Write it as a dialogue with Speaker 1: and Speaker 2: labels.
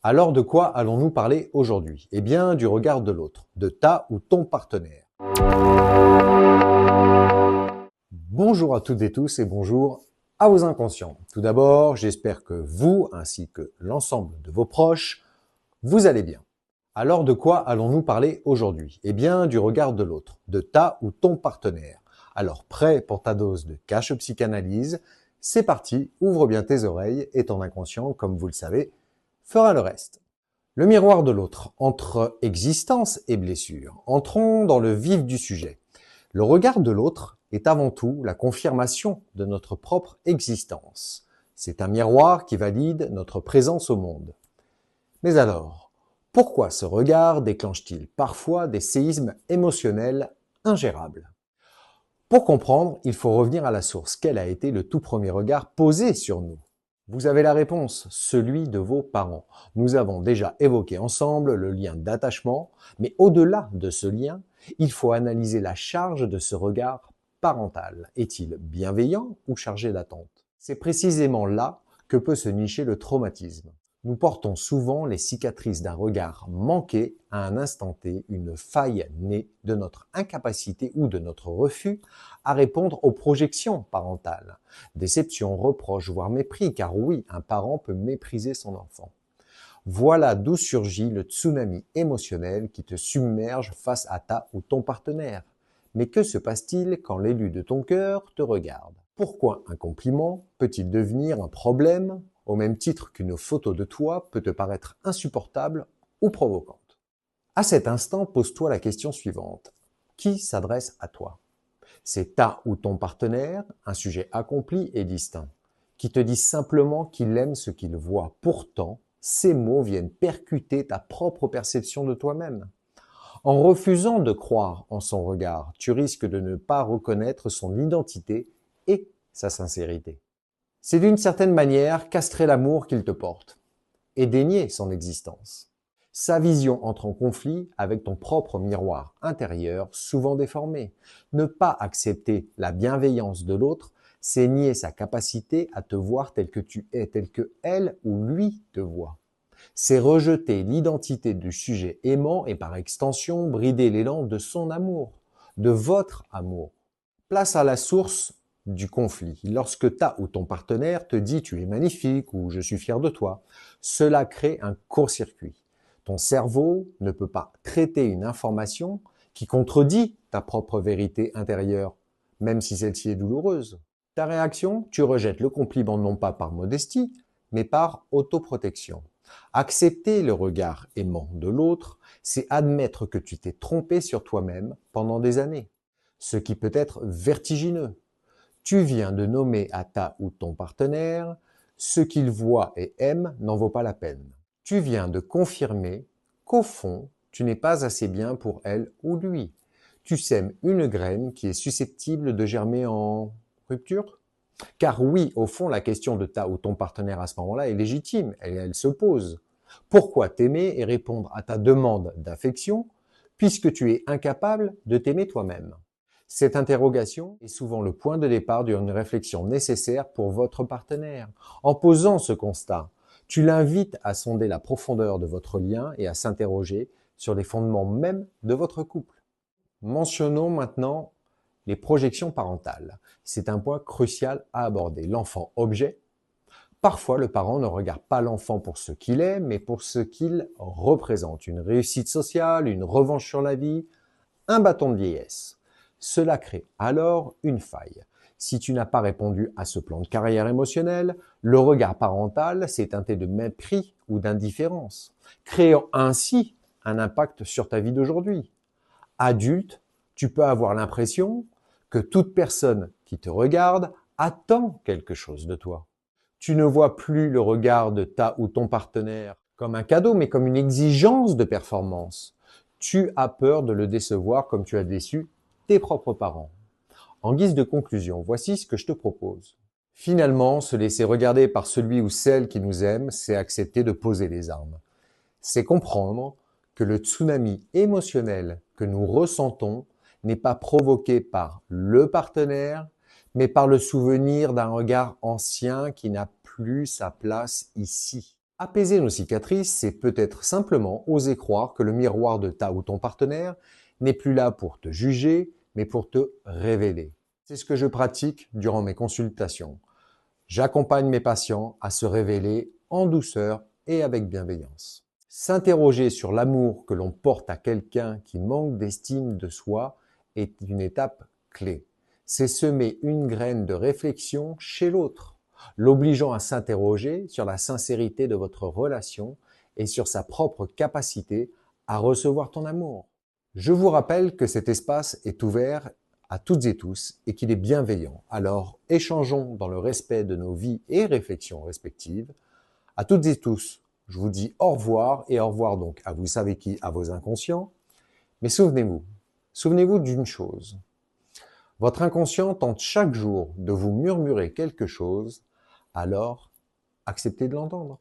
Speaker 1: Alors de quoi allons-nous parler aujourd'hui? Eh bien, du regard de l'autre, de ta ou ton partenaire. Bonjour à toutes et tous et bonjour à vos inconscients. Tout d'abord, j'espère que vous, ainsi que l'ensemble de vos proches, vous allez bien. Alors de quoi allons-nous parler aujourd'hui? Eh bien, du regard de l'autre, de ta ou ton partenaire. Alors prêt pour ta dose de cache psychanalyse? C'est parti, ouvre bien tes oreilles et ton inconscient, comme vous le savez, fera le reste. Le miroir de l'autre, entre existence et blessure. Entrons dans le vif du sujet. Le regard de l'autre est avant tout la confirmation de notre propre existence. C'est un miroir qui valide notre présence au monde. Mais alors, pourquoi ce regard déclenche-t-il parfois des séismes émotionnels ingérables? Pour comprendre, il faut revenir à la source. Quel a été le tout premier regard posé sur nous? Vous avez la réponse, celui de vos parents. Nous avons déjà évoqué ensemble le lien d'attachement, mais au-delà de ce lien, il faut analyser la charge de ce regard parental. Est-il bienveillant ou chargé d'attente? C'est précisément là que peut se nicher le traumatisme. Nous portons souvent les cicatrices d'un regard manqué à un instant T, une faille née de notre incapacité ou de notre refus à répondre aux projections parentales. Déception, reproche, voire mépris, car oui, un parent peut mépriser son enfant. Voilà d'où surgit le tsunami émotionnel qui te submerge face à ta ou ton partenaire. Mais que se passe-t-il quand l'élu de ton cœur te regarde? Pourquoi un compliment peut-il devenir un problème au même titre qu'une photo de toi peut te paraître insupportable ou provocante? À cet instant, pose-toi la question suivante. Qui s'adresse à toi? C'est ta ou ton partenaire, un sujet accompli et distinct, qui te dit simplement qu'il aime ce qu'il voit. Pourtant, ces mots viennent percuter ta propre perception de toi-même. En refusant de croire en son regard, tu risques de ne pas reconnaître son identité et sa sincérité. C'est d'une certaine manière castrer l'amour qu'il te porte et dénier son existence. Sa vision entre en conflit avec ton propre miroir intérieur, souvent déformé. Ne pas accepter la bienveillance de l'autre, c'est nier sa capacité à te voir tel que tu es, tel que elle ou lui te voit. C'est rejeter l'identité du sujet aimant et par extension brider l'élan de son amour, de votre amour. Place à la source du conflit. Lorsque ta ou ton partenaire te dit tu es magnifique ou je suis fier de toi, cela crée un court-circuit. Ton cerveau ne peut pas traiter une information qui contredit ta propre vérité intérieure, même si celle-ci est douloureuse. Ta réaction, tu rejettes le compliment non pas par modestie, mais par autoprotection. Accepter le regard aimant de l'autre, c'est admettre que tu t'es trompé sur toi-même pendant des années, ce qui peut être vertigineux. Tu viens de nommer à ta ou ton partenaire ce qu'il voit et aime n'en vaut pas la peine. Tu viens de confirmer qu'au fond, tu n'es pas assez bien pour elle ou lui. Tu sèmes une graine qui est susceptible de germer en rupture? Car oui, au fond, la question de ta ou ton partenaire à ce moment-là est légitime, elle se pose. Pourquoi t'aimer et répondre à ta demande d'affection puisque tu es incapable de t'aimer toi-même? Cette interrogation est souvent le point de départ d'une réflexion nécessaire pour votre partenaire. En posant ce constat, tu l'invites à sonder la profondeur de votre lien et à s'interroger sur les fondements mêmes de votre couple. Mentionnons maintenant les projections parentales. C'est un point crucial à aborder. L'enfant objet. Parfois, le parent ne regarde pas l'enfant pour ce qu'il est, mais pour ce qu'il représente. Une réussite sociale, une revanche sur la vie, un bâton de vieillesse. Cela crée alors une faille. Si tu n'as pas répondu à ce plan de carrière émotionnelle, le regard parental s'est teinté de mépris ou d'indifférence, créant ainsi un impact sur ta vie d'aujourd'hui. Adulte, tu peux avoir l'impression que toute personne qui te regarde attend quelque chose de toi. Tu ne vois plus le regard de ta ou ton partenaire comme un cadeau, mais comme une exigence de performance. Tu as peur de le décevoir comme tu as déçu tes propres parents. En guise de conclusion, voici ce que je te propose. Finalement, se laisser regarder par celui ou celle qui nous aime, c'est accepter de poser les armes. C'est comprendre que le tsunami émotionnel que nous ressentons n'est pas provoqué par le partenaire, mais par le souvenir d'un regard ancien qui n'a plus sa place ici. Apaiser nos cicatrices, c'est peut-être simplement oser croire que le miroir de ta ou ton partenaire n'est plus là pour te juger, mais pour te révéler. C'est ce que je pratique durant mes consultations. J'accompagne mes patients à se révéler en douceur et avec bienveillance. S'interroger sur l'amour que l'on porte à quelqu'un qui manque d'estime de soi est une étape clé. C'est semer une graine de réflexion chez l'autre, l'obligeant à s'interroger sur la sincérité de votre relation et sur sa propre capacité à recevoir ton amour. Je vous rappelle que cet espace est ouvert à toutes et tous et qu'il est bienveillant. Alors, échangeons dans le respect de nos vies et réflexions respectives. À toutes et tous, je vous dis au revoir et au revoir donc à vous savez qui, à vos inconscients. Mais souvenez-vous d'une chose. Votre inconscient tente chaque jour de vous murmurer quelque chose, alors acceptez de l'entendre.